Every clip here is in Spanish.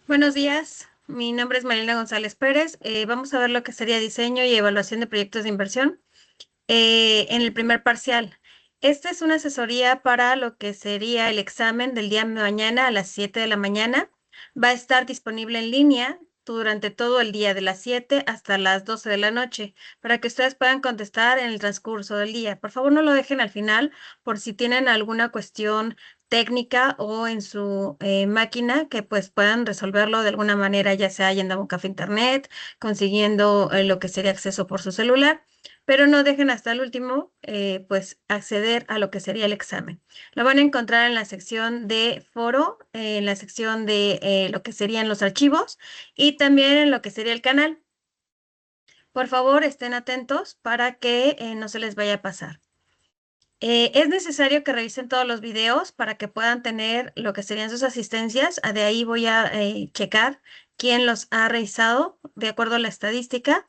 Buenos días, mi nombre es Marilena González Pérez. Vamos a ver lo que sería diseño y evaluación de proyectos de inversión en el primer parcial. Esta es una asesoría para lo que sería el examen del día de mañana a las 7 de la mañana. Va a estar disponible en línea durante todo el día, de las 7 hasta las 12 de la noche, para que ustedes puedan contestar en el transcurso del día. Por favor, no lo dejen al final por si tienen alguna cuestión técnica o en su máquina que pues puedan resolverlo de alguna manera, ya sea yendo a un café internet, consiguiendo lo que sería acceso por su celular, pero no dejen hasta el último, pues acceder a lo que sería el examen. Lo van a encontrar en la sección de foro, en la sección de lo que serían los archivos y también en lo que sería el canal. Por favor, estén atentos para que no se les vaya a pasar. Es necesario que revisen todos los videos para que puedan tener lo que serían sus asistencias. De ahí voy a checar quién los ha revisado de acuerdo a la estadística.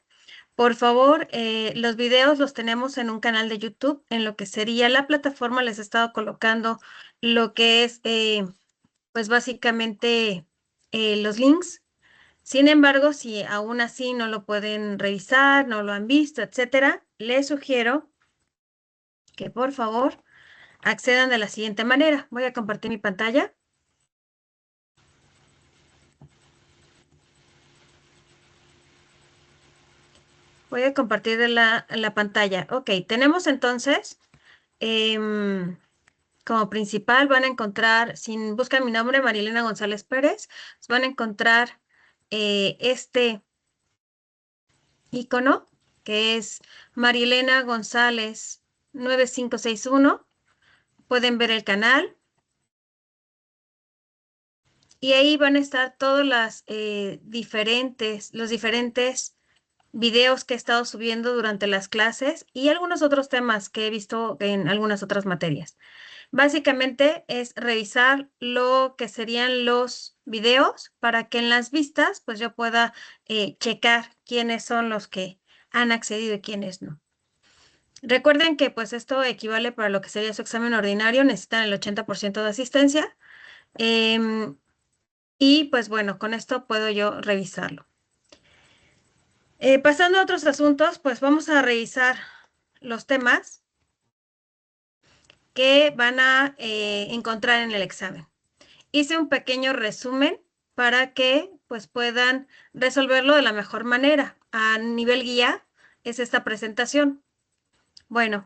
Por favor, los videos los tenemos en un canal de YouTube, en lo que sería la plataforma. Les he estado colocando lo que es, pues básicamente, los links. Sin embargo, si aún así no lo pueden revisar, no lo han visto, etcétera, les sugiero que por favor accedan de la siguiente manera. Voy a compartir mi pantalla. Voy a compartir la pantalla. Ok, tenemos entonces, como principal van a encontrar, si buscan mi nombre, Marilena González Pérez, van a encontrar este icono que es Marilena González 9561. Pueden ver el canal y ahí van a estar todos los diferentes videos que he estado subiendo durante las clases y algunos otros temas que he visto en algunas otras materias. Básicamente es revisar lo que serían los videos para que en las vistas pues yo pueda checar quiénes son los que han accedido y quiénes no. Recuerden que pues esto equivale para lo que sería su examen ordinario, necesitan el 80% de asistencia. Y pues bueno, con esto puedo yo revisarlo. Pasando a otros asuntos, pues vamos a revisar los temas que van a encontrar en el examen. Hice un pequeño resumen para que pues puedan resolverlo de la mejor manera. A nivel guía es esta presentación. Bueno,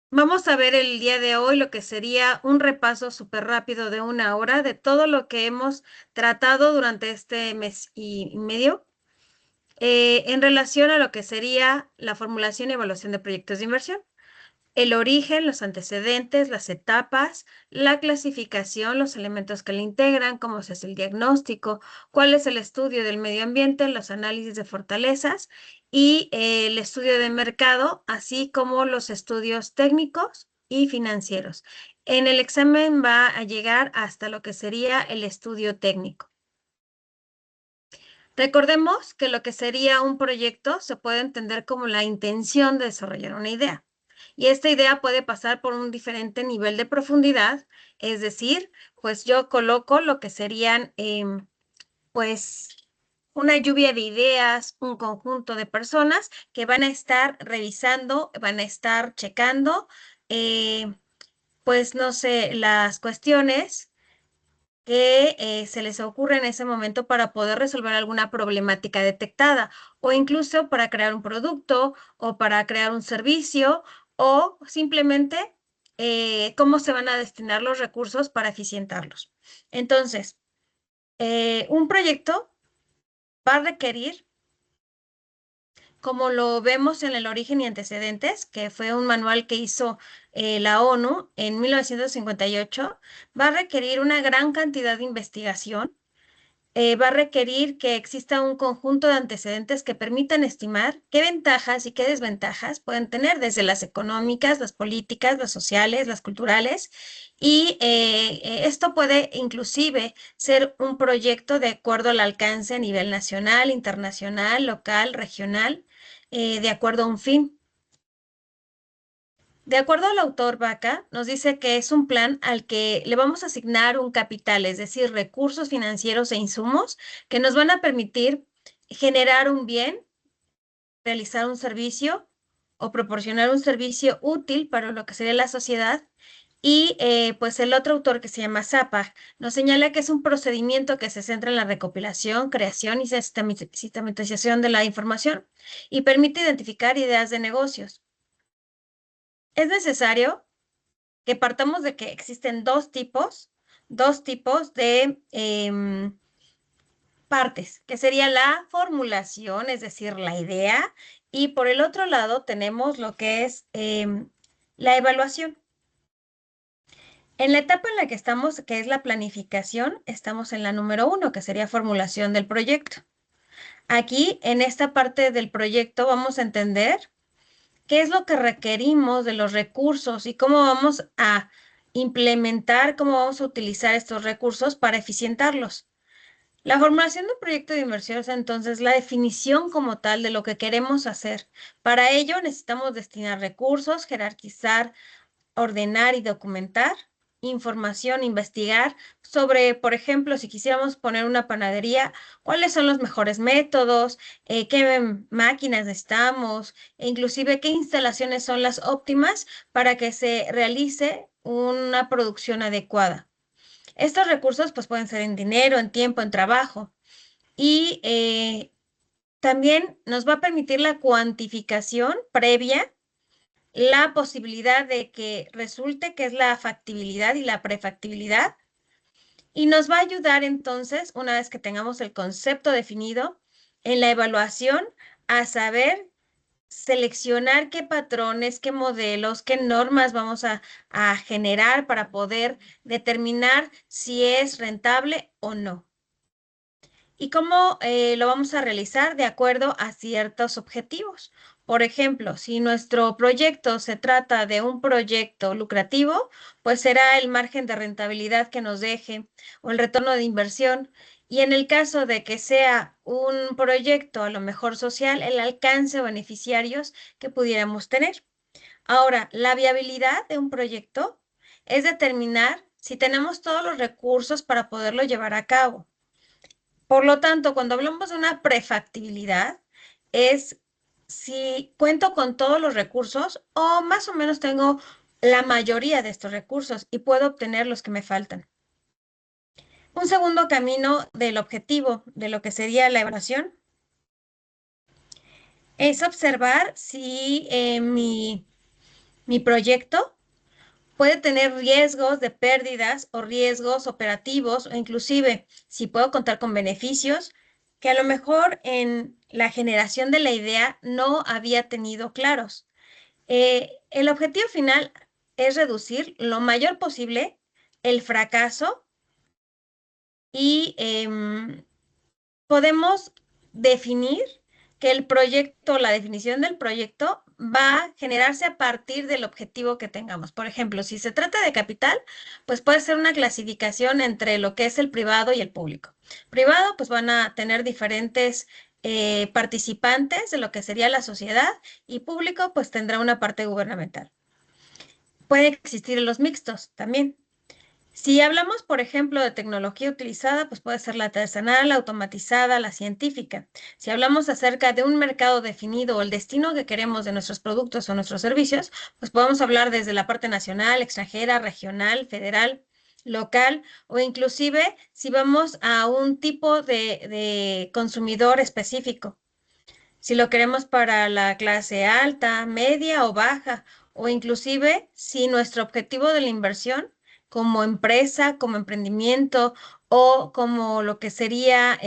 vamos a ver el día de hoy lo que sería un repaso súper rápido de 1 hora de todo lo que hemos tratado durante este mes y medio en relación a lo que sería la formulación y evaluación de proyectos de inversión. El origen, los antecedentes, las etapas, la clasificación, los elementos que le integran, cómo se hace el diagnóstico, cuál es el estudio del medio ambiente, los análisis de fortalezas y el estudio de mercado, así como los estudios técnicos y financieros. En el examen va a llegar hasta lo que sería el estudio técnico. Recordemos que lo que sería un proyecto se puede entender como la intención de desarrollar una idea. Y esta idea puede pasar por un diferente nivel de profundidad, es decir, pues yo coloco lo que serían, pues, una lluvia de ideas, un conjunto de personas que van a estar revisando, van a estar checando, pues, no sé, las cuestiones que se les ocurre en ese momento para poder resolver alguna problemática detectada o incluso para crear un producto o para crear un servicio o simplemente cómo se van a destinar los recursos para eficientarlos. Entonces, un proyecto va a requerir, como lo vemos en el origen y antecedentes, que fue un manual que hizo la ONU en 1958, va a requerir una gran cantidad de investigación. Va a requerir que exista un conjunto de antecedentes que permitan estimar qué ventajas y qué desventajas pueden tener desde las económicas, las políticas, las sociales, las culturales. Y esto puede inclusive ser un proyecto de acuerdo al alcance a nivel nacional, internacional, local, regional, de acuerdo a un fin. De acuerdo al autor Vaca, nos dice que es un plan al que le vamos a asignar un capital, es decir, recursos financieros e insumos que nos van a permitir generar un bien, realizar un servicio o proporcionar un servicio útil para lo que sería la sociedad. Y pues el otro autor que se llama Zappa nos señala que es un procedimiento que se centra en la recopilación, creación y sistematización de la información y permite identificar ideas de negocios. Es necesario que partamos de que existen dos tipos de partes, que sería la formulación, es decir, la idea, y por el otro lado tenemos lo que es la evaluación. En la etapa en la que estamos, que es la planificación, estamos en la número 1, que sería formulación del proyecto. Aquí, en esta parte del proyecto, vamos a entender qué es lo que requerimos de los recursos y cómo vamos a implementar, cómo vamos a utilizar estos recursos para eficientarlos. La formulación de un proyecto de inversión es entonces la definición como tal de lo que queremos hacer. Para ello necesitamos destinar recursos, jerarquizar, ordenar y documentar información, investigar sobre, por ejemplo, si quisiéramos poner una panadería, cuáles son los mejores métodos, qué máquinas necesitamos, e inclusive qué instalaciones son las óptimas para que se realice una producción adecuada. Estos recursos pues pueden ser en dinero, en tiempo, en trabajo y también nos va a permitir la cuantificación previa, la posibilidad de que resulte que es la factibilidad y la prefactibilidad, y nos va a ayudar entonces, una vez que tengamos el concepto definido, en la evaluación a saber seleccionar qué patrones, qué modelos, qué normas vamos a generar para poder determinar si es rentable o no. ¿Y cómo lo vamos a realizar? De acuerdo a ciertos objetivos. Por ejemplo, si nuestro proyecto se trata de un proyecto lucrativo, pues será el margen de rentabilidad que nos deje o el retorno de inversión. Y en el caso de que sea un proyecto a lo mejor social, el alcance o beneficiarios que pudiéramos tener. Ahora, la viabilidad de un proyecto es determinar si tenemos todos los recursos para poderlo llevar a cabo. Por lo tanto, cuando hablamos de una prefactibilidad, es si cuento con todos los recursos o más o menos tengo la mayoría de estos recursos y puedo obtener los que me faltan. Un segundo camino del objetivo de lo que sería la evaluación es observar si mi proyecto puede tener riesgos de pérdidas o riesgos operativos o inclusive si puedo contar con beneficios que a lo mejor en la generación de la idea no había tenido claros. El objetivo final es reducir lo mayor posible el fracaso y podemos definir que el proyecto, la definición del proyecto va a generarse a partir del objetivo que tengamos. Por ejemplo, si se trata de capital, pues puede ser una clasificación entre lo que es el privado y el público. Privado, pues van a tener diferentes participantes de lo que sería la sociedad y público, pues tendrá una parte gubernamental. Puede existir los mixtos también. Si hablamos, por ejemplo, de tecnología utilizada, pues puede ser la artesanal, la automatizada, la científica. Si hablamos acerca de un mercado definido o el destino que queremos de nuestros productos o nuestros servicios, pues podemos hablar desde la parte nacional, extranjera, regional, federal, local o inclusive si vamos a un tipo de consumidor específico. Si lo queremos para la clase alta, media o baja, o inclusive si nuestro objetivo de la inversión como empresa, como emprendimiento o como lo que sería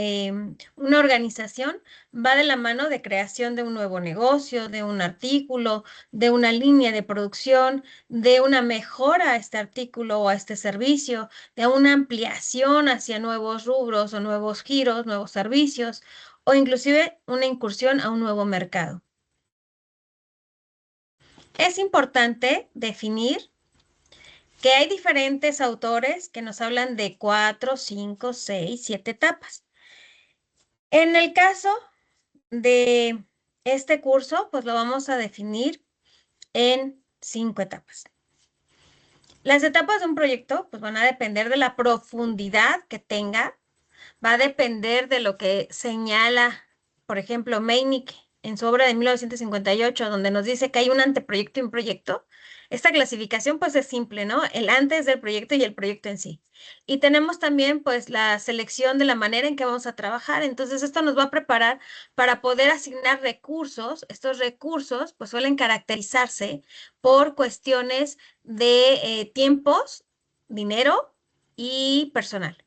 una organización, va de la mano de creación de un nuevo negocio, de un artículo, de una línea de producción, de una mejora a este artículo o a este servicio, de una ampliación hacia nuevos rubros o nuevos giros, nuevos servicios o inclusive una incursión a un nuevo mercado. Es importante definir que hay diferentes autores que nos hablan de 4, 5, 6, 7 etapas. En el caso de este curso, pues lo vamos a definir en 5 etapas. Las etapas de un proyecto pues, van a depender de la profundidad que tenga, va a depender de lo que señala, por ejemplo, Meynick en su obra de 1958, donde nos dice que hay un anteproyecto y un proyecto. Esta clasificación pues es simple, ¿no? El antes del proyecto y el proyecto en sí. Y tenemos también pues la selección de la manera en que vamos a trabajar. Entonces esto nos va a preparar para poder asignar recursos. Estos recursos pues suelen caracterizarse por cuestiones de tiempos, dinero y personal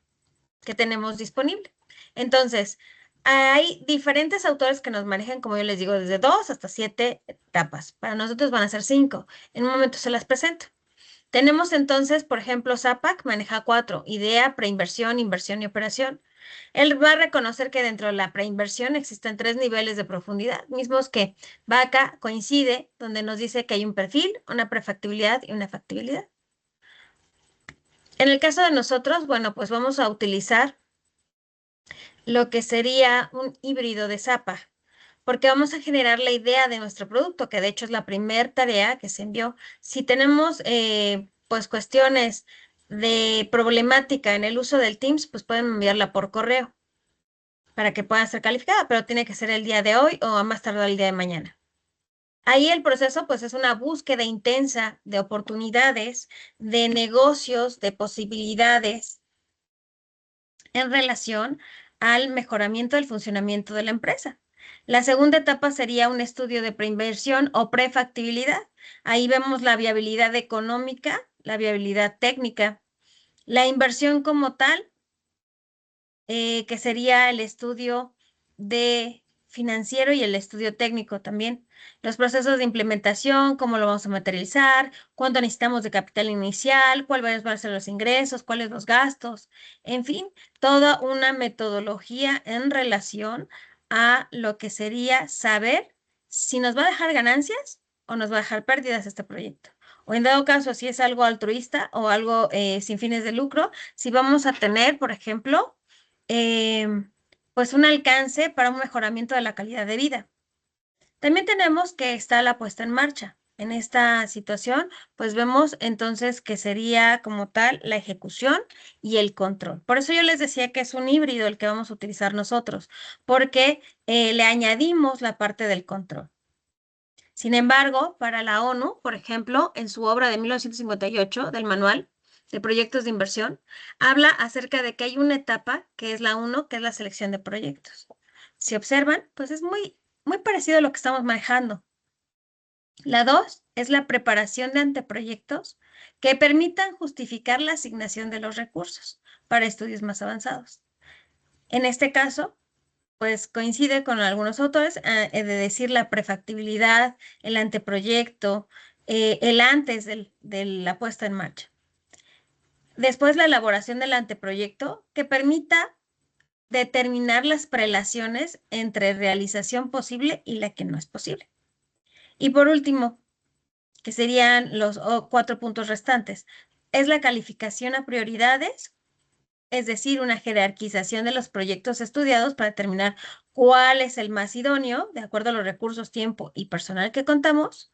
que tenemos disponible. Entonces, hay diferentes autores que nos manejan, como yo les digo, desde 2 hasta 7 etapas. Para nosotros van a ser 5. En un momento se las presento. Tenemos entonces, por ejemplo, ZAPAC maneja 4: idea, preinversión, inversión y operación. Él va a reconocer que dentro de la preinversión existen 3 niveles de profundidad, mismos que VACA coincide, donde nos dice que hay un perfil, una prefactibilidad y una factibilidad. En el caso de nosotros, bueno, pues vamos a utilizar lo que sería un híbrido de Zapa, porque vamos a generar la idea de nuestro producto, que de hecho es la primera tarea que se envió. Si tenemos pues cuestiones de problemática en el uso del Teams, pues pueden enviarla por correo para que pueda ser calificada, pero tiene que ser el día de hoy o a más tardar el día de mañana. Ahí el proceso pues es una búsqueda intensa de oportunidades, de negocios, de posibilidades en relación al mejoramiento del funcionamiento de la empresa. La segunda etapa sería un estudio de preinversión o prefactibilidad. Ahí vemos la viabilidad económica, la viabilidad técnica, la inversión como tal, que sería el estudio de financiero y el estudio técnico también. Los procesos de implementación, cómo lo vamos a materializar, cuánto necesitamos de capital inicial, cuáles van a ser los ingresos, cuáles los gastos, en fin, toda una metodología en relación a lo que sería saber si nos va a dejar ganancias o nos va a dejar pérdidas este proyecto. O en dado caso, si es algo altruista o algo sin fines de lucro, si vamos a tener, por ejemplo, pues un alcance para un mejoramiento de la calidad de vida. También tenemos que está la puesta en marcha. En esta situación, pues vemos entonces que sería como tal la ejecución y el control. Por eso yo les decía que es un híbrido el que vamos a utilizar nosotros, porque le añadimos la parte del control. Sin embargo, para la ONU, por ejemplo, en su obra de 1958 del Manual de Proyectos de Inversión, habla acerca de que hay una etapa que es la 1, que es la selección de proyectos. Si observan, pues es muy parecido a lo que estamos manejando. La 2 es la preparación de anteproyectos que permitan justificar la asignación de los recursos para estudios más avanzados. En este caso, pues coincide con algunos autores de decir la prefactibilidad, el anteproyecto, el antes de la puesta en marcha. Después la elaboración del anteproyecto que permita determinar las prelaciones entre realización posible y la que no es posible. Y por último, que serían los 4 puntos restantes, es la calificación a prioridades, es decir, una jerarquización de los proyectos estudiados para determinar cuál es el más idóneo, de acuerdo a los recursos, tiempo y personal que contamos.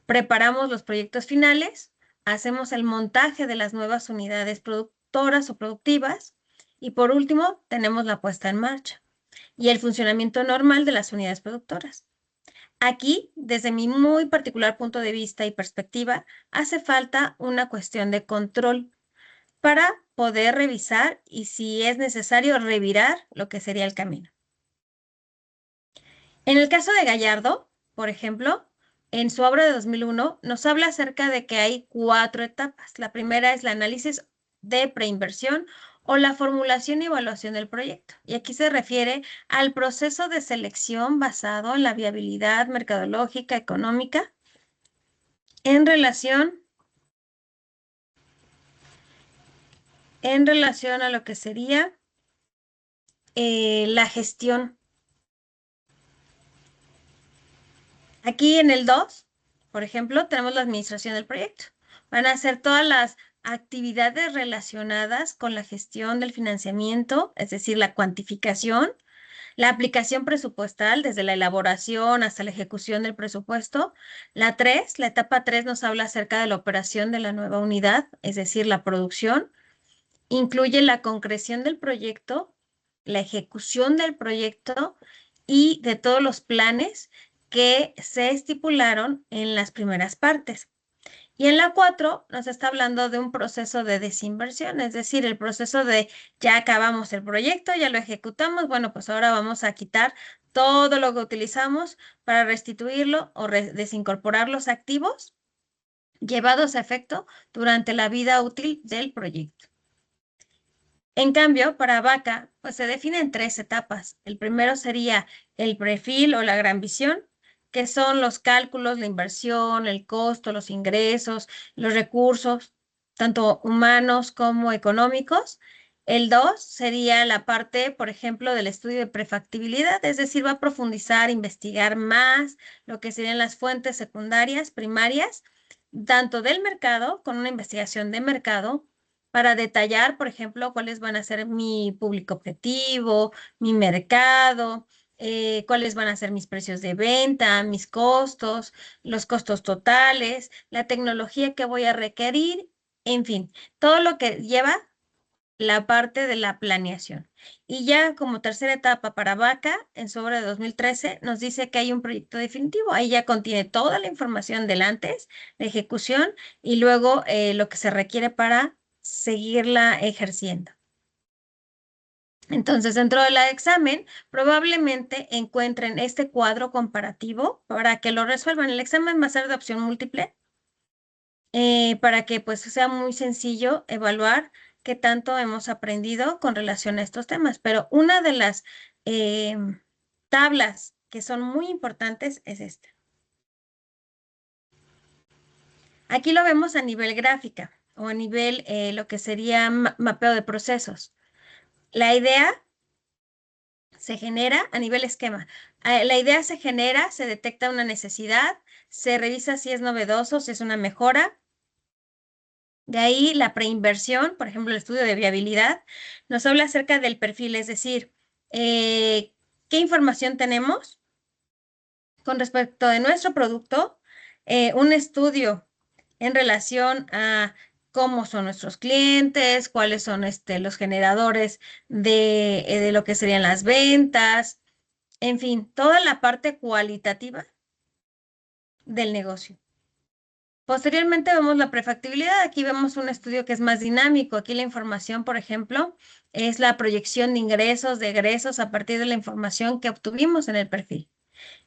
Preparamos los proyectos finales, hacemos el montaje de las nuevas unidades productoras o productivas y por último tenemos la puesta en marcha y el funcionamiento normal de las unidades productoras. Aquí, desde mi muy particular punto de vista y perspectiva, hace falta una cuestión de control para poder revisar y si es necesario revirar lo que sería el camino. En el caso de Gallardo, por ejemplo, en su obra de 2001 nos habla acerca de que hay 4 etapas. La primera es el análisis de preinversión o la formulación y evaluación del proyecto. Y aquí se refiere al proceso de selección basado en la viabilidad mercadológica, económica, en relación a lo que sería la gestión. Aquí en el 2, por ejemplo, tenemos la administración del proyecto. Van a ser todas las actividades relacionadas con la gestión del financiamiento, es decir, la cuantificación, La aplicación presupuestal, desde la elaboración hasta la ejecución del presupuesto. La etapa 3 nos habla acerca de la operación de la nueva unidad, es decir, la producción. Incluye la concreción del proyecto, la ejecución del proyecto y de todos los planes que se estipularon en las primeras partes. Y en la 4 nos está hablando de un proceso de desinversión, es decir, el proceso de ya acabamos el proyecto, ya lo ejecutamos, bueno, pues ahora vamos a quitar todo lo que utilizamos para restituirlo o desincorporar los activos llevados a efecto durante la vida útil del proyecto. En cambio, para Vaca, pues se define en 3 etapas. El primero sería el perfil o la gran visión, que son los cálculos, la inversión, el costo, los ingresos, los recursos, tanto humanos como económicos. El 2 sería la parte, por ejemplo, del estudio de prefactibilidad, es decir, va a profundizar, investigar más lo que serían las fuentes secundarias, primarias, tanto del mercado, con una investigación de mercado, para detallar, por ejemplo, cuáles van a ser mi público objetivo, mi mercado, cuáles van a ser mis precios de venta, mis costos, los costos totales, la tecnología que voy a requerir, en fin, todo lo que lleva la parte de la planeación. Y ya como tercera etapa para Vaca, en su obra de 2013, nos dice que hay un proyecto definitivo. Ahí ya contiene toda la información del antes, la ejecución y luego lo que se requiere para seguirla ejerciendo. Entonces, dentro del examen, probablemente encuentren este cuadro comparativo para que lo resuelvan. El examen va a ser de opción múltiple, para que pues sea muy sencillo evaluar qué tanto hemos aprendido con relación a estos temas. Pero una de las eh, tablas que son muy importantes es esta. Aquí lo vemos a nivel gráfica o a nivel lo que sería mapeo de procesos. La idea se genera a nivel esquema. La idea se genera, se detecta una necesidad, se revisa si es novedoso, si es una mejora. De ahí la preinversión, por ejemplo, el estudio de viabilidad, nos habla acerca del perfil, es decir, qué información tenemos con respecto de nuestro producto, un estudio en relación a cómo son nuestros clientes, cuáles son los generadores de lo que serían las ventas, en fin, toda la parte cualitativa del negocio. Posteriormente vemos la prefactibilidad. Aquí vemos un estudio que es más dinámico. Aquí la información, por ejemplo, es la proyección de ingresos, de egresos a partir de la información que obtuvimos en el perfil.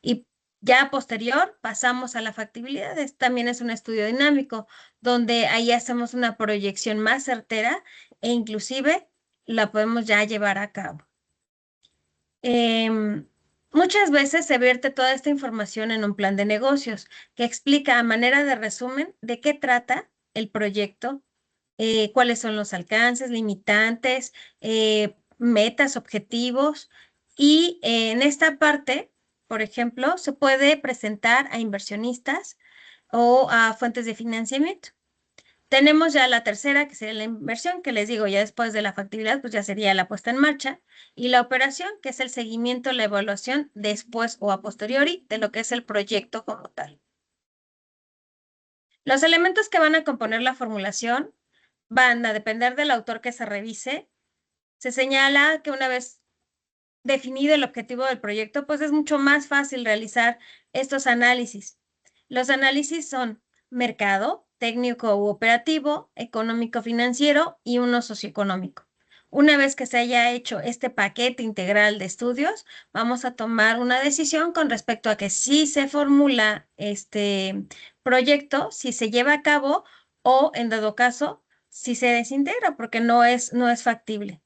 Y ya posterior pasamos a la factibilidad. También es un estudio dinámico donde ahí hacemos una proyección más certera e inclusive la podemos ya llevar a cabo. Muchas veces se vierte toda esta información en un plan de negocios que explica a manera de resumen de qué trata el proyecto, cuáles son los alcances, limitantes, metas, objetivos. Y en esta parte, por ejemplo, se puede presentar a inversionistas o a fuentes de financiamiento. Tenemos ya la tercera, que sería la inversión, que les digo, ya después de la factibilidad, pues ya sería la puesta en marcha, y la operación, que es el seguimiento, la evaluación después o a posteriori de lo que es el proyecto como tal. Los elementos que van a componer la formulación van a depender del autor que se revise. Se señala que una vez definido el objetivo del proyecto, pues es mucho más fácil realizar estos análisis. Los análisis son mercado, técnico u operativo, económico financiero y uno socioeconómico. Una vez que se haya hecho este paquete integral de estudios, vamos a tomar una decisión con respecto a que si se formula este proyecto, si se lleva a cabo o, en dado caso, si se desintegra, porque no es factible.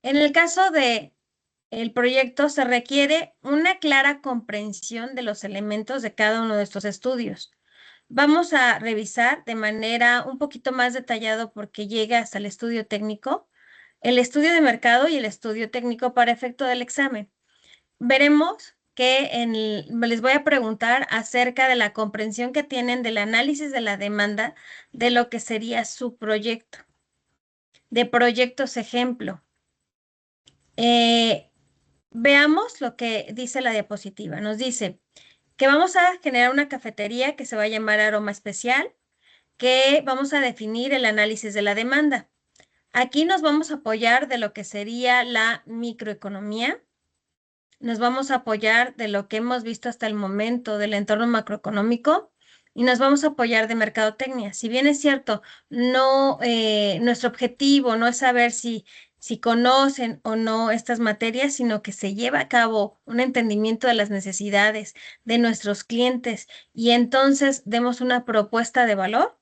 En el caso de el proyecto se requiere una clara comprensión de los elementos de cada uno de estos estudios. Vamos a revisar de manera un poquito más detallado porque llega hasta el estudio técnico, el estudio de mercado y el estudio técnico para efecto del examen. Veremos que les voy a preguntar acerca de la comprensión que tienen del análisis de la demanda de lo que sería su proyecto, de proyectos ejemplo. Veamos lo que dice la diapositiva. Nos dice que vamos a generar una cafetería que se va a llamar Aroma Especial, que vamos a definir el análisis de la demanda. Aquí nos vamos a apoyar de lo que sería la microeconomía, nos vamos a apoyar de lo que hemos visto hasta el momento del entorno macroeconómico y nos vamos a apoyar de mercadotecnia. Si bien es cierto, no, nuestro objetivo no es saber si conocen o no estas materias, sino que se lleva a cabo un entendimiento de las necesidades de nuestros clientes y entonces demos una propuesta de valor.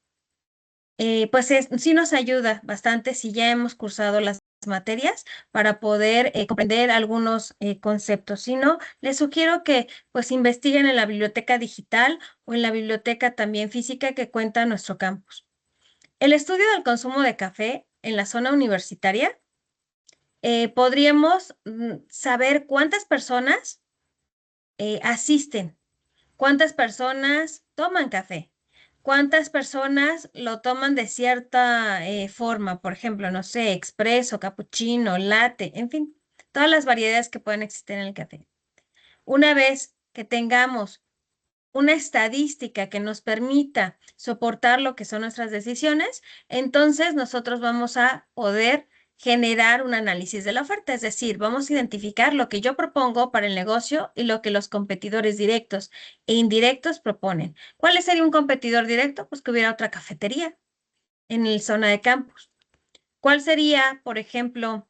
Pues sí nos ayuda bastante si ya hemos cursado las materias para poder comprender algunos conceptos. Si no, les sugiero que pues investiguen en la biblioteca digital o en la biblioteca también física que cuenta nuestro campus. El estudio del consumo de café en la zona universitaria, podríamos saber cuántas personas asisten, cuántas personas toman café. ¿Cuántas personas lo toman de cierta forma? Por ejemplo, no sé, expreso, capuchino, latte, en fin, todas las variedades que pueden existir en el café. Una vez que tengamos una estadística que nos permita soportar lo que son nuestras decisiones, entonces nosotros vamos a poder generar un análisis de la oferta, es decir, vamos a identificar lo que yo propongo para el negocio y lo que los competidores directos e indirectos proponen. ¿Cuál sería un competidor directo? Pues que hubiera otra cafetería en la zona de campus. ¿Cuál sería, por ejemplo,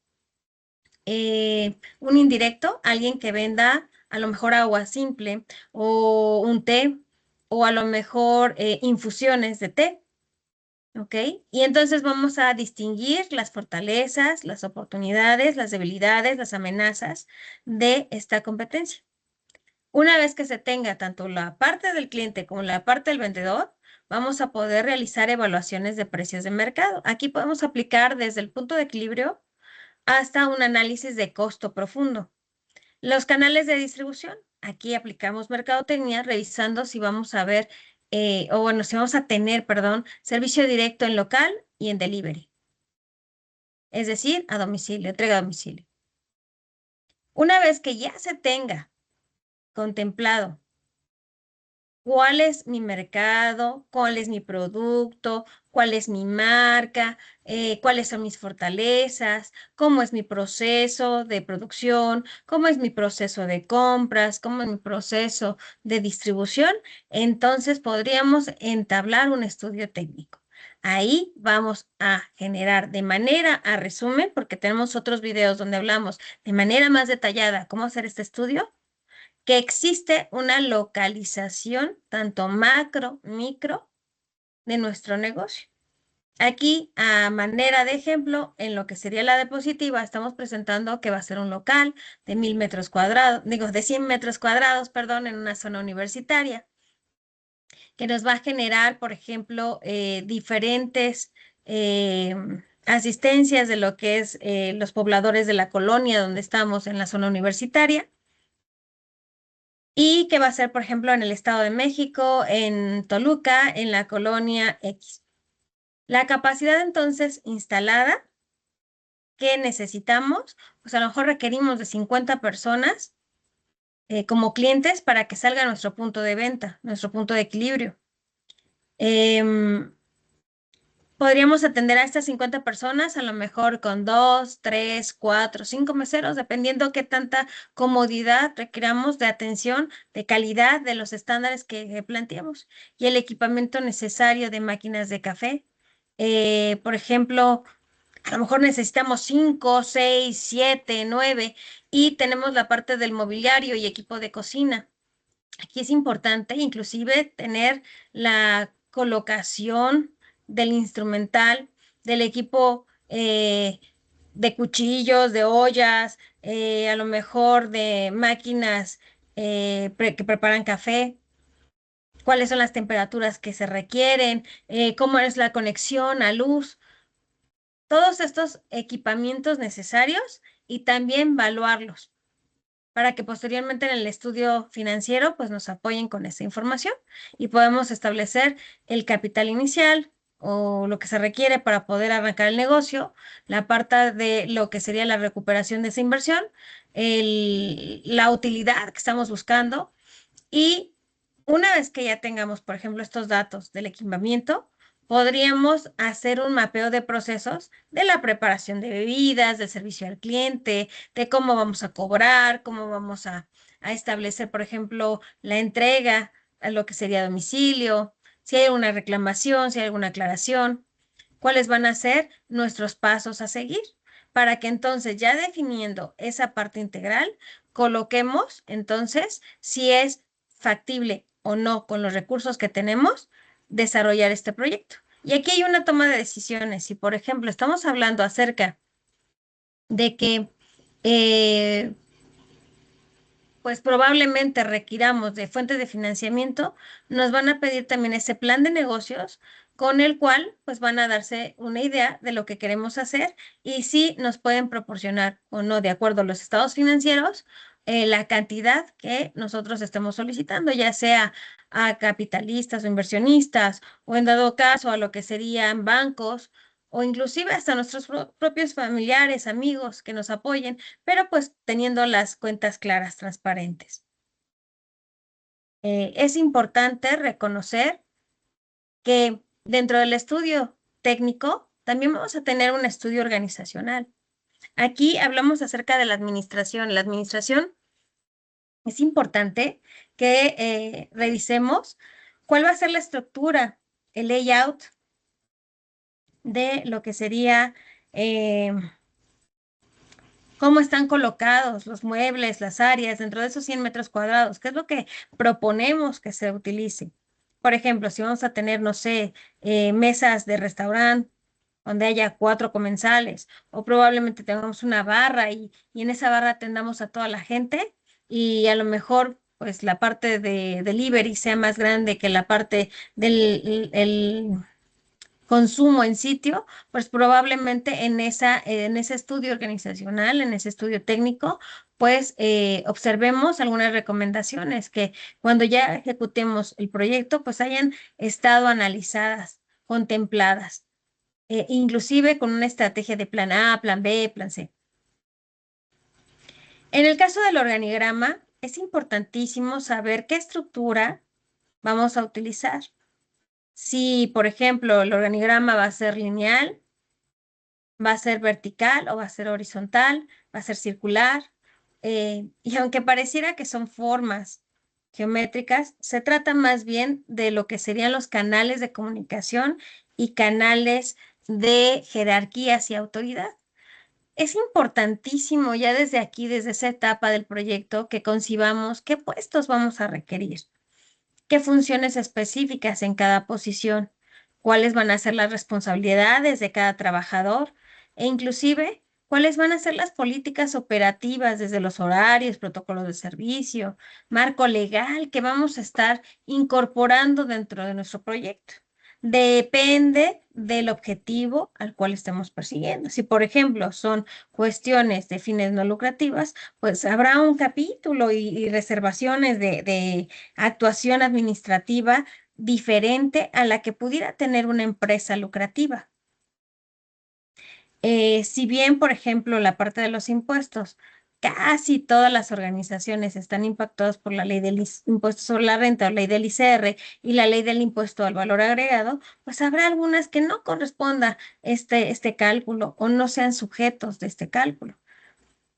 un indirecto? Alguien que venda a lo mejor agua simple o un té o a lo mejor infusiones de té. ¿Ok? Y entonces vamos a distinguir las fortalezas, las oportunidades, las debilidades, las amenazas de esta competencia. Una vez que se tenga tanto la parte del cliente como la parte del vendedor, vamos a poder realizar evaluaciones de precios de mercado. Aquí podemos aplicar desde el punto de equilibrio hasta un análisis de costo profundo. Los canales de distribución. Aquí aplicamos mercadotecnia revisando si vamos a ver, o bueno, si vamos a tener, perdón, servicio directo en local y en delivery. Es decir, a domicilio, entrega a domicilio. Una vez que ya se tenga contemplado cuál es mi mercado, cuál es mi producto, cuál es mi marca, cuáles son mis fortalezas, cómo es mi proceso de producción, cómo es mi proceso de compras, cómo es mi proceso de distribución, entonces podríamos entablar un estudio técnico. Ahí vamos a generar de manera a resumen, porque tenemos otros videos donde hablamos de manera más detallada cómo hacer este estudio, que existe una localización tanto macro, micro de nuestro negocio. Aquí, a manera de ejemplo, en lo que sería la diapositiva, estamos presentando que va a ser un local de 1000 metros cuadrados, digo, de 100 metros cuadrados, perdón, en una zona universitaria, que nos va a generar, por ejemplo, diferentes asistencias de lo que es los pobladores de la colonia donde estamos en la zona universitaria. Y que va a ser, por ejemplo, en el Estado de México, en Toluca, en la colonia X. La capacidad entonces instalada que necesitamos, pues a lo mejor requerimos de 50 personas como clientes para que salga nuestro punto de venta, nuestro punto de equilibrio. Podríamos atender a estas 50 personas, a lo mejor con 2, 3, 4, 5 meseros, dependiendo qué tanta comodidad requiramos de atención, de calidad, de los estándares que planteamos y el equipamiento necesario de máquinas de café. Por ejemplo, a lo mejor necesitamos 5, 6, 7, 9 y tenemos la parte del mobiliario y equipo de cocina. Aquí es importante inclusive tener la colocación del instrumental, del equipo de cuchillos, de ollas, a lo mejor de máquinas que preparan café, cuáles son las temperaturas que se requieren, cómo es la conexión a luz, todos estos equipamientos necesarios y también evaluarlos para que posteriormente en el estudio financiero pues nos apoyen con esa información y podemos establecer el capital inicial, o lo que se requiere para poder arrancar el negocio, la parte de lo que sería la recuperación de esa inversión, la utilidad que estamos buscando y una vez que ya tengamos, por ejemplo, estos datos del equipamiento, podríamos hacer un mapeo de procesos de la preparación de bebidas, del servicio al cliente, de cómo vamos a cobrar, cómo vamos a establecer, por ejemplo, la entrega a lo que sería domicilio, si hay una reclamación, si hay alguna aclaración, cuáles van a ser nuestros pasos a seguir, para que entonces ya definiendo esa parte integral, coloquemos entonces si es factible o no con los recursos que tenemos desarrollar este proyecto. Y aquí hay una toma de decisiones. Si, por ejemplo, estamos hablando acerca de que pues probablemente requiramos de fuentes de financiamiento, nos van a pedir también ese plan de negocios con el cual pues van a darse una idea de lo que queremos hacer y si nos pueden proporcionar o no, de acuerdo a los estados financieros, la cantidad que nosotros estemos solicitando, ya sea a capitalistas o inversionistas o en dado caso a lo que serían bancos o inclusive hasta nuestros propios familiares, amigos que nos apoyen, pero pues teniendo las cuentas claras, transparentes. Es importante reconocer que dentro del estudio técnico también vamos a tener un estudio organizacional. Aquí hablamos acerca de la administración. La administración es importante que revisemos cuál va a ser la estructura, el layout de lo que sería cómo están colocados los muebles, las áreas dentro de esos 100 metros cuadrados, qué es lo que proponemos que se utilice. Por ejemplo, si vamos a tener, no sé, mesas de restaurante donde haya 4 comensales, o probablemente tengamos una barra y en esa barra atendamos a toda la gente y a lo mejor pues la parte de delivery sea más grande que la parte del consumo en sitio, pues probablemente en ese estudio organizacional, en ese estudio técnico, pues observemos algunas recomendaciones que cuando ya ejecutemos el proyecto, pues hayan estado analizadas, contempladas, inclusive con una estrategia de plan A, plan B, plan C. En el caso del organigrama, es importantísimo saber qué estructura vamos a utilizar. Si, por ejemplo, el organigrama va a ser lineal, va a ser vertical o va a ser horizontal, va a ser circular. Y aunque pareciera que son formas geométricas, se trata más bien de lo que serían los canales de comunicación y canales de jerarquías y autoridad. Es importantísimo ya desde aquí, desde esa etapa del proyecto, que concibamos qué puestos vamos a requerir, qué funciones específicas en cada posición, cuáles van a ser las responsabilidades de cada trabajador e inclusive cuáles van a ser las políticas operativas desde los horarios, protocolos de servicio, marco legal que vamos a estar incorporando dentro de nuestro proyecto. Depende del objetivo al cual estemos persiguiendo. Si, por ejemplo, son cuestiones de fines no lucrativas, pues habrá un capítulo y reservaciones de actuación administrativa diferente a la que pudiera tener una empresa lucrativa. Si bien, por ejemplo, la parte de los impuestos, casi todas las organizaciones están impactadas por la ley del impuesto sobre la renta o ley del ICR y la ley del impuesto al valor agregado, pues habrá algunas que no corresponda este cálculo o no sean sujetos de este cálculo.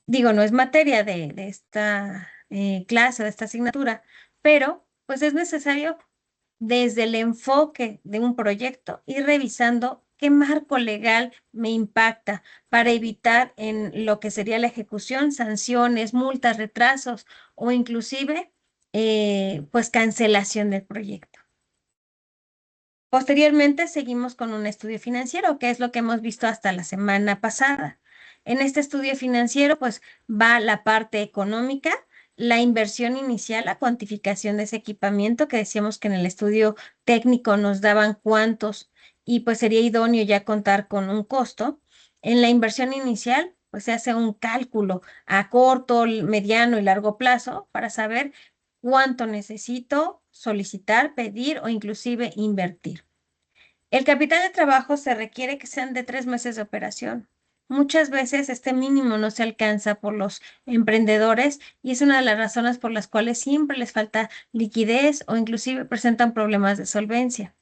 Digo, no es materia de esta clase, de esta asignatura, pero pues es necesario desde el enfoque de un proyecto ir revisando qué marco legal me impacta para evitar en lo que sería la ejecución, sanciones, multas, retrasos o inclusive pues cancelación del proyecto. Posteriormente seguimos con un estudio financiero, que es lo que hemos visto hasta la semana pasada. En este estudio financiero, pues va la parte económica, la inversión inicial, la cuantificación de ese equipamiento, que decíamos que en el estudio técnico nos daban cuántos y pues sería idóneo ya contar con un costo. En la inversión inicial, pues se hace un cálculo a corto, mediano y largo plazo para saber cuánto necesito solicitar, pedir o inclusive invertir. El capital de trabajo se requiere que sean de 3 meses de operación. Muchas veces este mínimo no se alcanza por los emprendedores y es una de las razones por las cuales siempre les falta liquidez o inclusive presentan problemas de solvencia.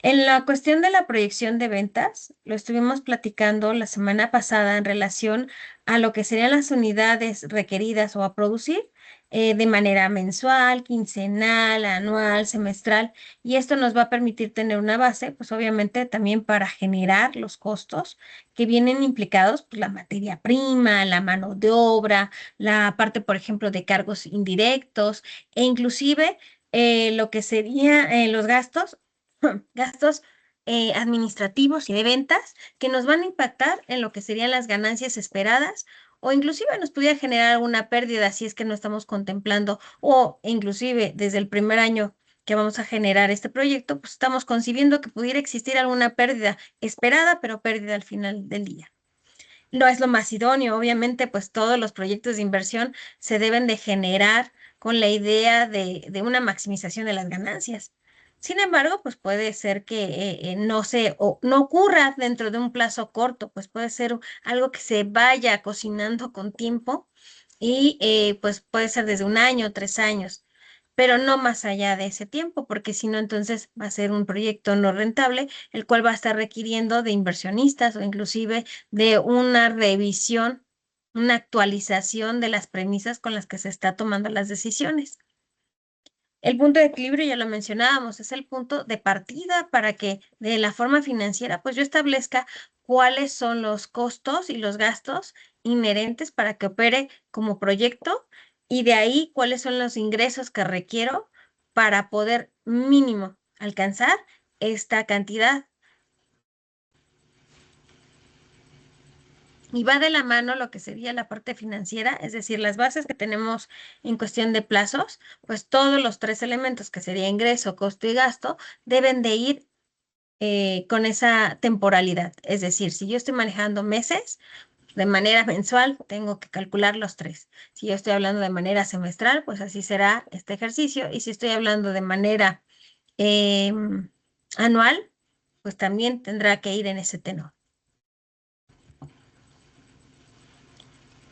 En la cuestión de la proyección de ventas, lo estuvimos platicando la semana pasada en relación a lo que serían las unidades requeridas o a producir de manera mensual, quincenal, anual, semestral, y esto nos va a permitir tener una base, pues obviamente también para generar los costos que vienen implicados, pues la materia prima, la mano de obra, la parte, por ejemplo, de cargos indirectos e inclusive lo que serían los gastos gastos administrativos y de ventas que nos van a impactar en lo que serían las ganancias esperadas o inclusive nos pudiera generar alguna pérdida si es que no estamos contemplando o inclusive desde el primer año que vamos a generar este proyecto, pues estamos concibiendo que pudiera existir alguna pérdida esperada, pero pérdida al final del día. No es lo más idóneo, obviamente, pues todos los proyectos de inversión se deben de generar con la idea de una maximización de las ganancias. Sin embargo, pues puede ser que no se o no ocurra dentro de un plazo corto, pues puede ser algo que se vaya cocinando con tiempo y pues puede ser desde un año, 3 años, pero no más allá de ese tiempo, porque si no, entonces va a ser un proyecto no rentable, el cual va a estar requiriendo de inversionistas o inclusive de una revisión, una actualización de las premisas con las que se está tomando las decisiones. El punto de equilibrio, ya lo mencionábamos, es el punto de partida para que de la forma financiera, pues yo establezca cuáles son los costos y los gastos inherentes para que opere como proyecto y de ahí cuáles son los ingresos que requiero para poder mínimo alcanzar esta cantidad. Y va de la mano lo que sería la parte financiera, es decir, las bases que tenemos en cuestión de plazos, pues todos los tres elementos que sería ingreso, costo y gasto deben de ir con esa temporalidad. Es decir, si yo estoy manejando meses, de manera mensual, tengo que calcular los tres. Si yo estoy hablando de manera semestral, pues así será este ejercicio. Y si estoy hablando de manera anual, pues también tendrá que ir en ese tenor.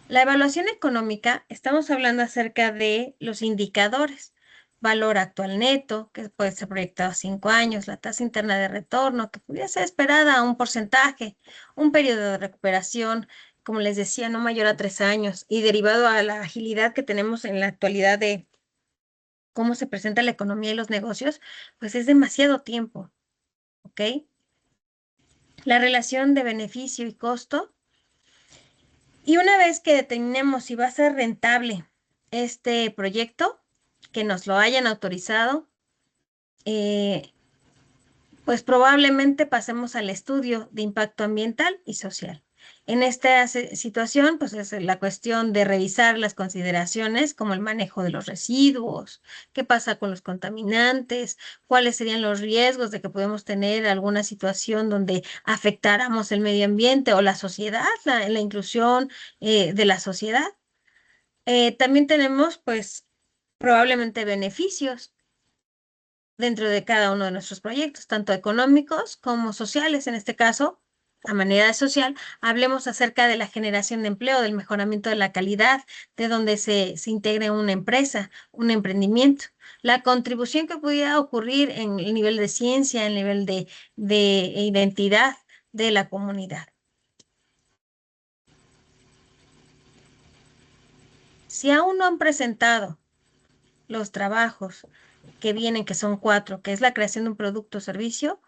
La evaluación económica, estamos hablando acerca de los indicadores, valor actual neto, que puede ser proyectado a 5 años, la tasa interna de retorno, que pudiera ser esperada a un porcentaje, un periodo de recuperación, como les decía, no mayor a 3 años, y derivado a la agilidad que tenemos en la actualidad de cómo se presenta la economía y los negocios, pues es demasiado tiempo, ¿ok? La relación de beneficio y costo. Y una vez que determinemos si va a ser rentable este proyecto, que nos lo hayan autorizado, eh, pues probablemente pasemos al estudio de impacto ambiental y social. En esta situación, pues es la cuestión de revisar las consideraciones como el manejo de los residuos, qué pasa con los contaminantes, cuáles serían los riesgos de que podemos tener alguna situación donde afectáramos el medio ambiente o la sociedad, la inclusión de la sociedad. También tenemos, pues, probablemente beneficios dentro de cada uno de nuestros proyectos, tanto económicos como sociales. En este caso, a manera de social, hablemos acerca de la generación de empleo, del mejoramiento de la calidad, de donde se integre una empresa, un emprendimiento. La contribución que pudiera ocurrir en el nivel de ciencia, en el nivel de identidad de la comunidad. Si aún no han presentado los trabajos que vienen, que son 4, que es la creación de un producto o servicio,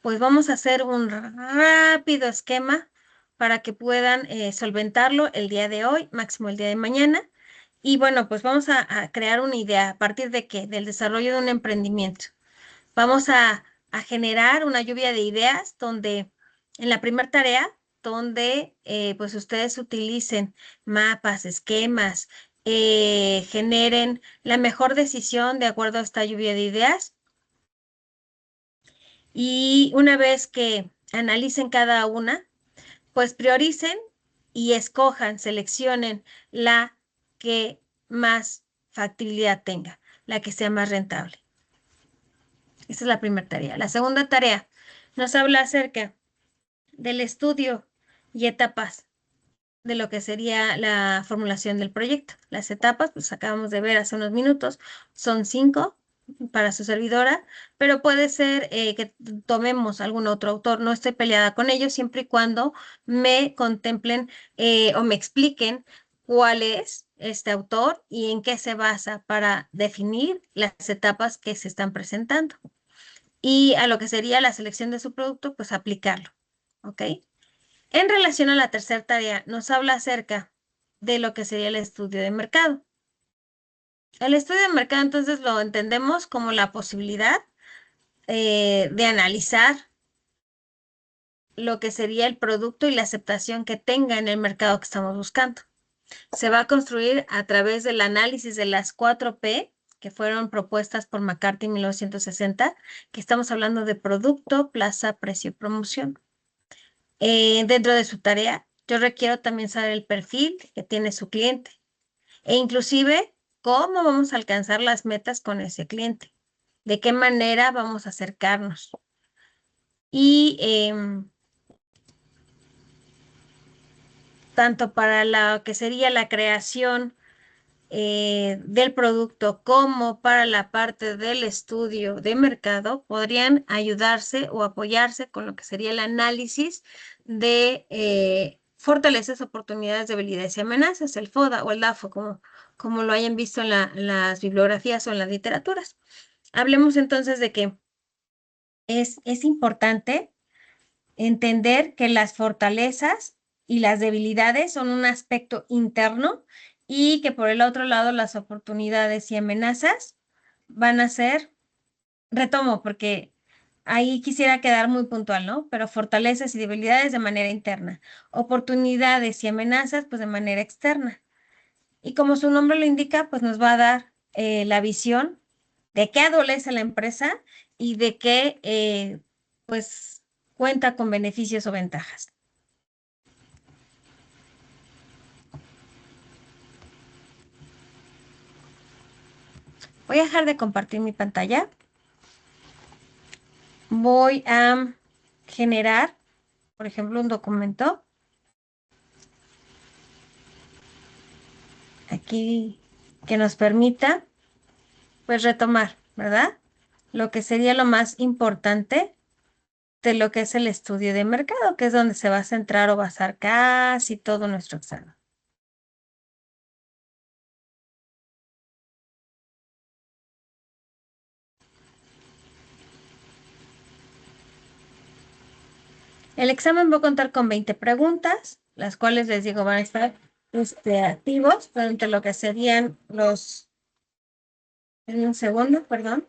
pues vamos a hacer un rápido esquema para que puedan solventarlo el día de hoy, máximo el día de mañana. Y bueno, pues vamos a crear una idea a partir de qué, del desarrollo de un emprendimiento. Vamos a generar una lluvia de ideas donde en la primera tarea, donde pues ustedes utilicen mapas, esquemas, generen la mejor decisión de acuerdo a esta lluvia de ideas. Y una vez que analicen cada una, pues prioricen y escojan, seleccionen la que más factibilidad tenga, la que sea más rentable. Esa es la primera tarea. La segunda tarea, nos habla acerca del estudio y etapas de lo que sería la formulación del proyecto. Las etapas, pues acabamos de ver hace unos minutos, son 5 para su servidora, pero puede ser que tomemos algún otro autor. No estoy peleada con ellos siempre y cuando me contemplen o me expliquen cuál es este autor y en qué se basa para definir las etapas que se están presentando. Y a lo que sería la selección de su producto, pues aplicarlo. ¿Ok? En relación a la tercera tarea, nos habla acerca de lo que sería el estudio de mercado. El estudio de mercado entonces lo entendemos como la posibilidad de analizar lo que sería el producto y la aceptación que tenga en el mercado que estamos buscando. Se va a construir a través del análisis de las 4P que fueron propuestas por McCarthy en 1960, que estamos hablando de producto, plaza, precio y promoción. Dentro de su tarea, yo requiero también saber el perfil que tiene su cliente e inclusive cómo vamos a alcanzar las metas con ese cliente, de qué manera vamos a acercarnos. Y tanto para lo que sería la creación del producto como para la parte del estudio de mercado, podrían ayudarse o apoyarse con lo que sería el análisis de fortalezas, oportunidades, debilidades y amenazas, el FODA o el DAFO, como lo hayan visto en las bibliografías o en las literaturas. Hablemos entonces de que es importante entender que las fortalezas y las debilidades son un aspecto interno y que por el otro lado las oportunidades y amenazas van a ser, retomo, porque ahí quisiera quedar muy puntual, ¿no? Pero fortalezas y debilidades de manera interna, oportunidades y amenazas pues de manera externa. Y como su nombre lo indica, pues nos va a dar la visión de qué adolece la empresa y de qué pues cuenta con beneficios o ventajas. Voy a dejar de compartir mi pantalla. Voy a generar, por ejemplo, un documento. Aquí que nos permita, pues, retomar, ¿verdad? Lo que sería lo más importante de lo que es el estudio de mercado, que es donde se va a centrar o basar casi todo nuestro examen. El examen va a contar con 20 preguntas, las cuales les digo van a estar activos durante lo que serían los, en un segundo, perdón.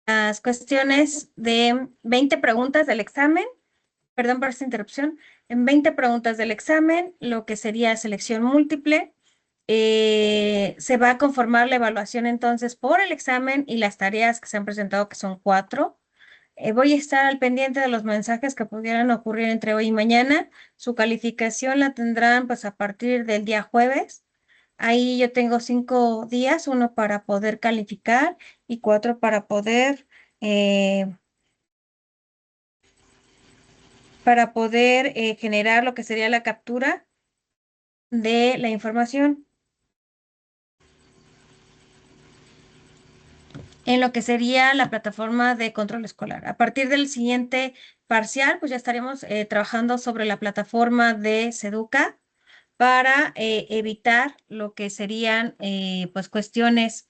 Las cuestiones de 20 preguntas del examen, perdón por esta interrupción, en 20 preguntas del examen, lo que sería selección múltiple, se va a conformar la evaluación entonces por el examen y las tareas que se han presentado, que son 4. Voy a estar al pendiente de los mensajes que pudieran ocurrir entre hoy y mañana. Su calificación la tendrán pues a partir del día jueves. Ahí yo tengo 5 días, uno para poder calificar y 4 para poder generar lo que sería la captura de la información en lo que sería la plataforma de control escolar. A partir del siguiente parcial, pues ya estaremos trabajando sobre la plataforma de Seduca para evitar lo que serían pues cuestiones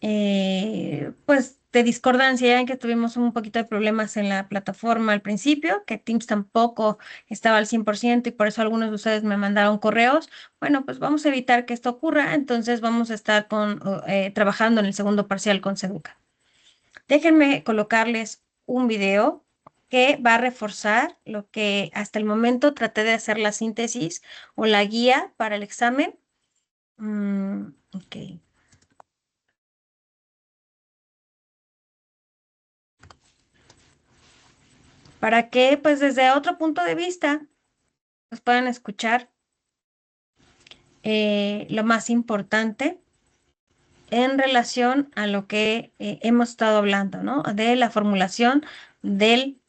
pues de discordancia, ya ven que tuvimos un poquito de problemas en la plataforma al principio, que Teams tampoco estaba al 100% y por eso algunos de ustedes me mandaron correos. Bueno, pues vamos a evitar que esto ocurra, entonces vamos a estar trabajando en el segundo parcial con Seduca. Déjenme colocarles un video que va a reforzar lo que hasta el momento traté de hacer la síntesis o la guía para el examen. Ok. Para que, pues desde otro punto de vista, pues puedan escuchar lo más importante en relación a lo que hemos estado hablando, ¿no? De la formulación del,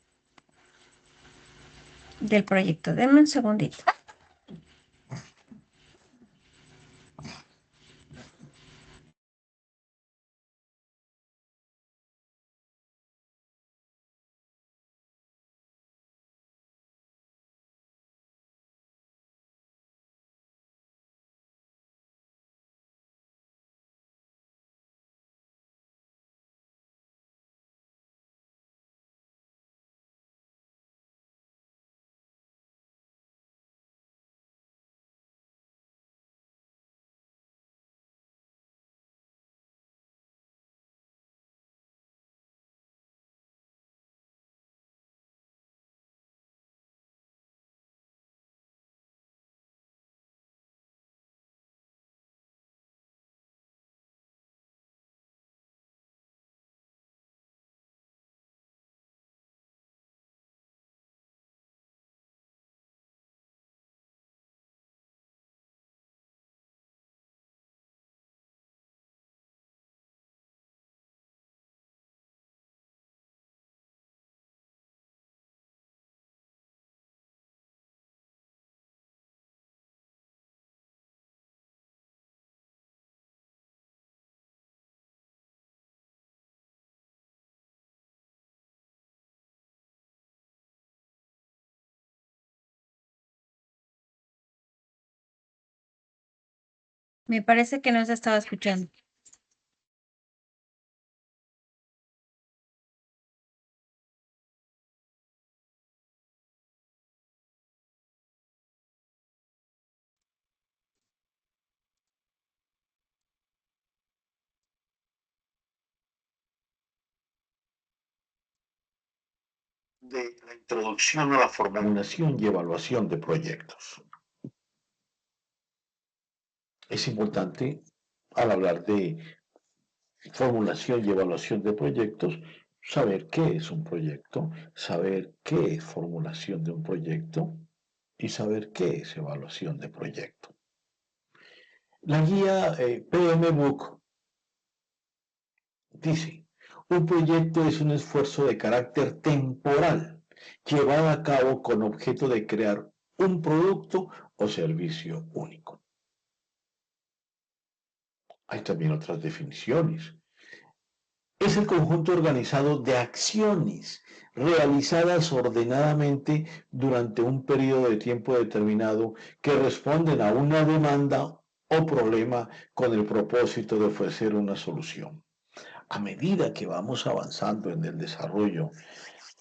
del proyecto. Denme un segundito. Me parece que no se estaba escuchando. De la introducción a la formulación y evaluación de proyectos. Es importante, al hablar de formulación y evaluación de proyectos, saber qué es un proyecto, saber qué es formulación de un proyecto y saber qué es evaluación de proyecto. La guía PM Book dice, un proyecto es un esfuerzo de carácter temporal llevado a cabo con objeto de crear un producto o servicio único. Hay también otras definiciones. Es el conjunto organizado de acciones realizadas ordenadamente durante un periodo de tiempo determinado que responden a una demanda o problema con el propósito de ofrecer una solución. A medida que vamos avanzando en el desarrollo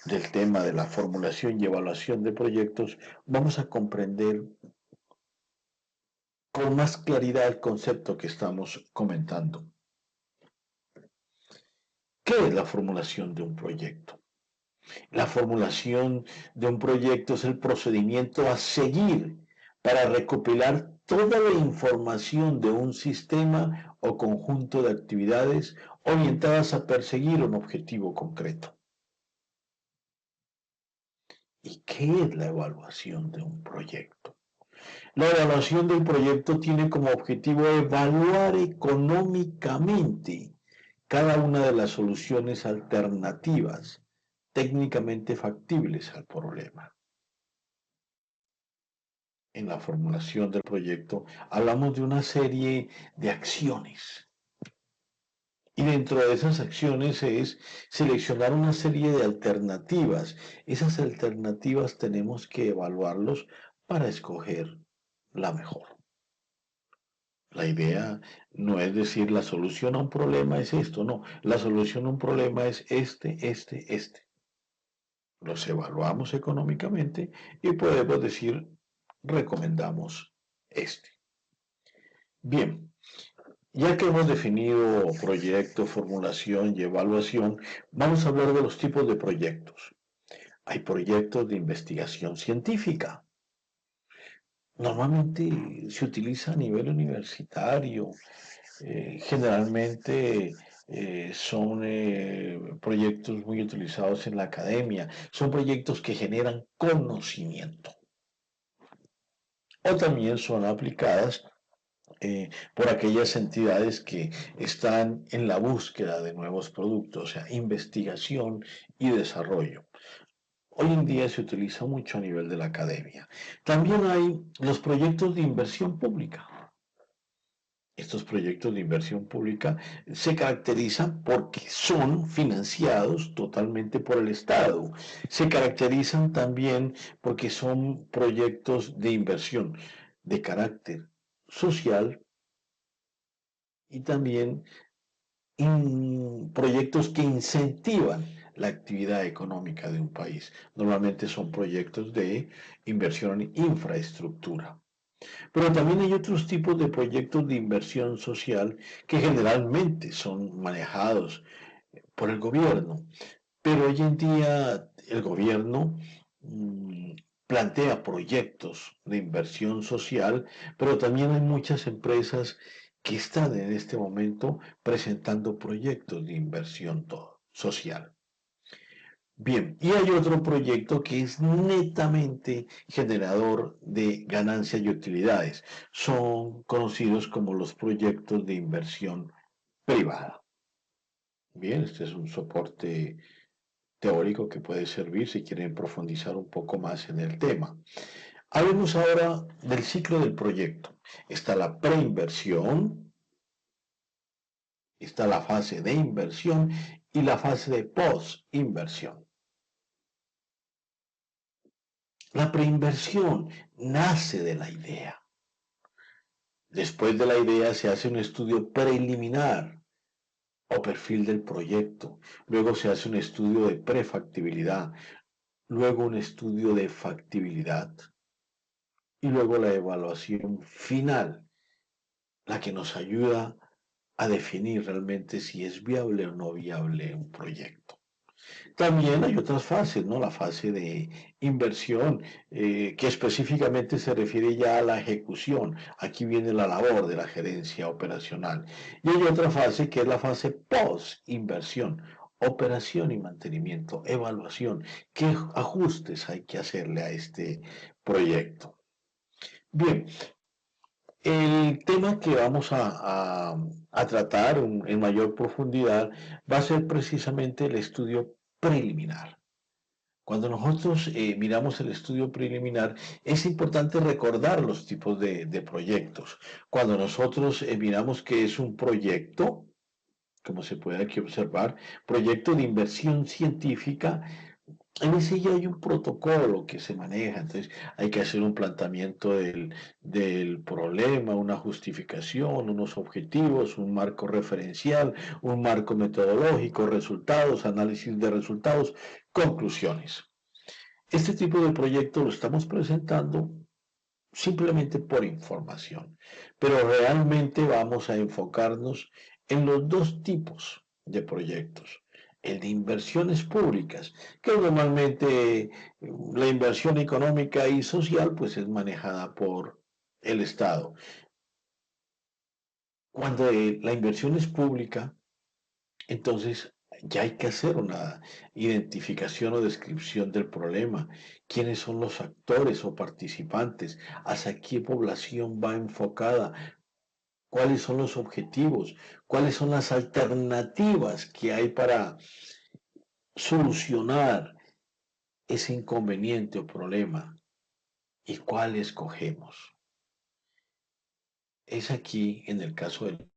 del tema de la formulación y evaluación de proyectos, vamos a comprender con más claridad el concepto que estamos comentando. ¿Qué es la formulación de un proyecto? La formulación de un proyecto es el procedimiento a seguir para recopilar toda la información de un sistema o conjunto de actividades orientadas a perseguir un objetivo concreto. ¿Y qué es la evaluación de un proyecto? La evaluación del proyecto tiene como objetivo evaluar económicamente cada una de las soluciones alternativas técnicamente factibles al problema. En la formulación del proyecto hablamos de una serie de acciones y dentro de esas acciones es seleccionar una serie de alternativas. Esas alternativas tenemos que evaluarlos para escoger la mejor. La idea no es decir la solución a un problema es esto, no. La solución a un problema es este. Los evaluamos económicamente y podemos decir recomendamos este. Bien, ya que hemos definido proyecto, formulación y evaluación, vamos a hablar de los tipos de proyectos. hay proyectos de investigación científica. Normalmente se utiliza a nivel universitario, generalmente son proyectos muy utilizados en la academia, son proyectos que generan conocimiento o también son aplicadas por aquellas entidades que están en la búsqueda de nuevos productos, o sea, investigación y desarrollo. Hoy en día se utiliza mucho a nivel de la academia. También hay los proyectos de inversión pública. Estos proyectos de inversión pública se caracterizan porque son financiados totalmente por el Estado. Se caracterizan también porque son proyectos de inversión de carácter social y también proyectos que incentivan la actividad económica de un país. Normalmente son proyectos de inversión en infraestructura. Pero también hay otros tipos de proyectos de inversión social que generalmente son manejados por el gobierno. Pero hoy en día el gobierno plantea proyectos de inversión social, pero también hay muchas empresas que están en este momento presentando proyectos de inversión social. Bien, y hay otro proyecto que es netamente generador de ganancias y utilidades. Son conocidos como los proyectos de inversión privada. Bien, este es un soporte teórico que puede servir si quieren profundizar un poco más en el tema. Hablemos ahora del ciclo del proyecto. Está la preinversión, está la fase de inversión y la fase de postinversión. La preinversión nace de la idea. Después de la idea se hace un estudio preliminar o perfil del proyecto. Luego se hace un estudio de prefactibilidad. Luego un estudio de factibilidad. Y luego la evaluación final, la que nos ayuda a definir realmente si es viable o no viable un proyecto. También hay otras fases, ¿no? La fase de inversión, que específicamente se refiere ya a la ejecución. Aquí viene la labor de la gerencia operacional. Y hay otra fase que es la fase post-inversión, operación y mantenimiento, evaluación. ¿Qué ajustes hay que hacerle a este proyecto? Bien, el tema que vamos a tratar en mayor profundidad va a ser precisamente el estudio preliminar. Cuando nosotros miramos el estudio preliminar, es importante recordar los tipos de proyectos. Cuando nosotros miramos que es un proyecto, como se puede aquí observar, proyecto de inversión científica, en ese ya hay un protocolo que se maneja, entonces hay que hacer un planteamiento del problema, una justificación, unos objetivos, un marco referencial, un marco metodológico, resultados, análisis de resultados, conclusiones. Este tipo de proyecto lo estamos presentando simplemente por información, pero realmente vamos a enfocarnos en los dos tipos de proyectos. El de inversiones públicas, que normalmente la inversión económica y social pues es manejada por el Estado. Cuando la inversión es pública, entonces ya hay que hacer una identificación o descripción del problema. ¿Quiénes son los actores o participantes? ¿Hacia qué población va enfocada? ¿Cuáles son los objetivos? ¿Cuáles son las alternativas que hay para solucionar ese inconveniente o problema? ¿Y cuál escogemos? Es aquí, en el caso del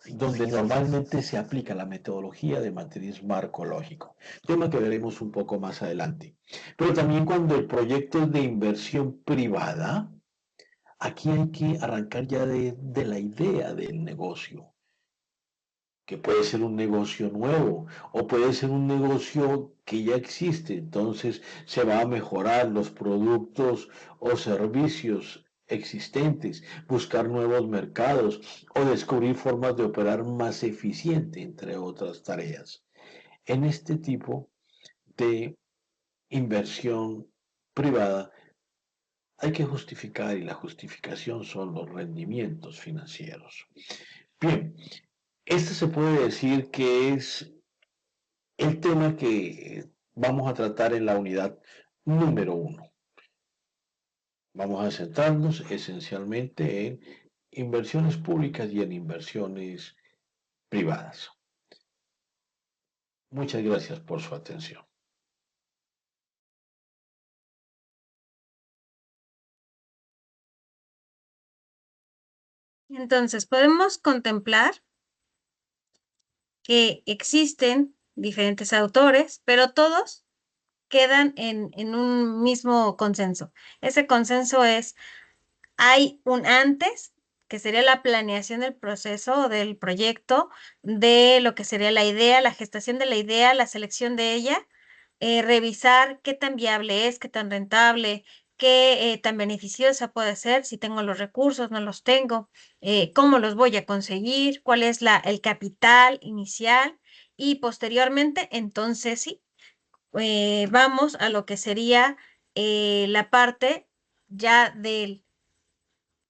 donde normalmente se aplica la metodología de matriz marcológico, tema que veremos un poco más adelante. Pero también cuando el proyecto es de inversión privada, aquí hay que arrancar ya de la idea del negocio, que puede ser un negocio nuevo o puede ser un negocio que ya existe, entonces se va a mejorar los productos o servicios existentes, buscar nuevos mercados o descubrir formas de operar más eficiente, entre otras tareas. en este tipo de inversión privada hay que justificar, y la justificación son los rendimientos financieros. Bien, este se puede decir que es el tema que vamos a tratar en la unidad número 1. Vamos a centrarnos esencialmente en inversiones públicas y en inversiones privadas. Muchas gracias por su atención. Entonces, podemos contemplar que existen diferentes autores, pero todos quedan en un mismo consenso. Ese consenso es, hay un antes, que sería la planeación del proceso, del proyecto, de lo que sería la idea, la gestación de la idea, la selección de ella, revisar qué tan viable es, qué tan rentable, qué tan beneficiosa puede ser, si tengo los recursos, no los tengo, cómo los voy a conseguir, cuál es el capital inicial y posteriormente, entonces sí, vamos a lo que sería la parte ya del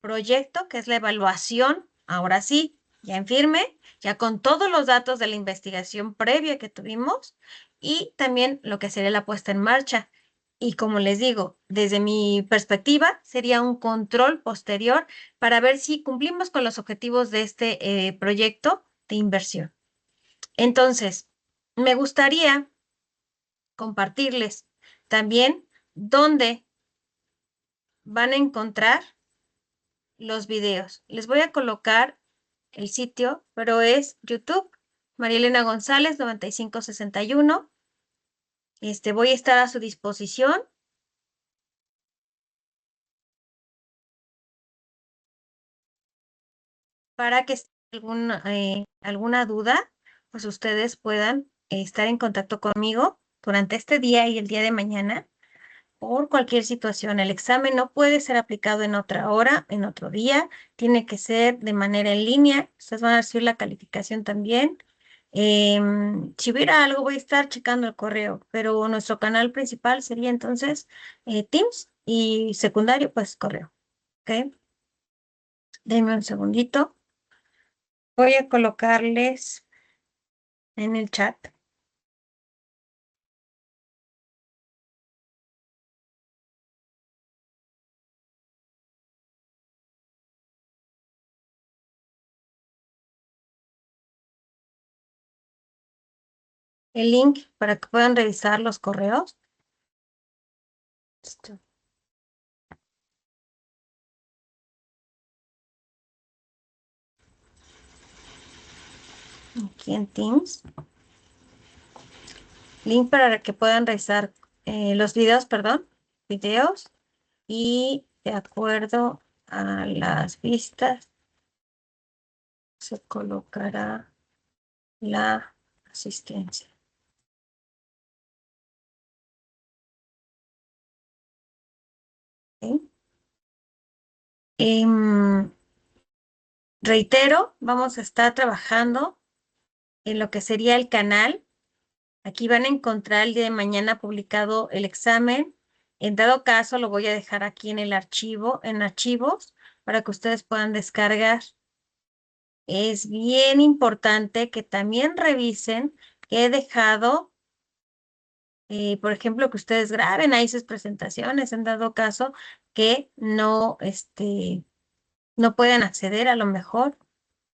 proyecto, que es la evaluación, ahora sí, ya en firme, ya con todos los datos de la investigación previa que tuvimos y también lo que sería la puesta en marcha. Y como les digo, desde mi perspectiva, sería un control posterior para ver si cumplimos con los objetivos de este proyecto de inversión. Entonces, me gustaría compartirles también dónde van a encontrar los videos. Les voy a colocar el sitio, pero es YouTube, María Elena González 9561. Voy a estar a su disposición para que si alguna duda, pues ustedes puedan estar en contacto conmigo durante este día y el día de mañana por cualquier situación. El examen no puede ser aplicado en otra hora, en otro día, tiene que ser de manera en línea. Ustedes van a recibir la calificación también. Si hubiera algo, voy a estar checando el correo, pero nuestro canal principal sería entonces Teams y secundario, pues correo. ¿Ok? Denme un segundito. Voy a colocarles en el chat el link para que puedan revisar los correos. Listo. Aquí en Teams. Link para que puedan revisar los videos, perdón, videos y de acuerdo a las vistas se colocará la asistencia. ¿Ok? Reitero, vamos a estar trabajando en lo que sería el canal. Aquí van a encontrar el día de mañana publicado el examen. En dado caso, lo voy a dejar aquí en el archivo, en archivos, para que ustedes puedan descargar. Es bien importante que también revisen que he dejado, por ejemplo, que ustedes graben ahí sus presentaciones, en dado caso que no puedan acceder a lo mejor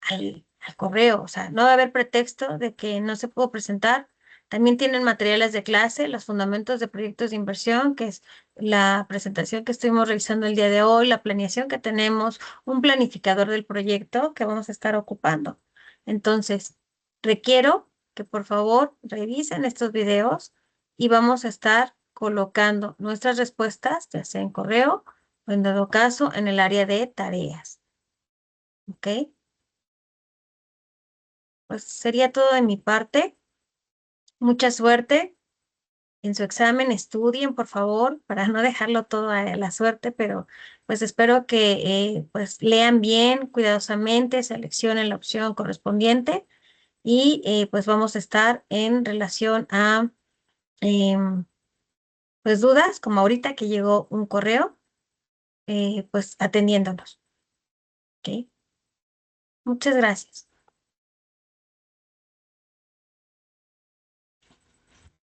al correo, o sea, no va a haber pretexto de que no se pudo presentar. También tienen materiales de clase, los fundamentos de proyectos de inversión, que es la presentación que estuvimos revisando el día de hoy, la planeación que tenemos, un planificador del proyecto que vamos a estar ocupando. Entonces, requiero que por favor revisen estos videos y vamos a estar colocando nuestras respuestas, ya sea en correo o en dado caso en el área de tareas. ¿Ok? Pues sería todo de mi parte. Mucha suerte en su examen. Estudien, por favor, para no dejarlo todo a la suerte, pero pues espero que pues lean bien, cuidadosamente, seleccionen la opción correspondiente y pues vamos a estar en relación a em, pues dudas, como ahorita que llegó un correo, pues atendiéndonos. ¿Ok? Muchas gracias.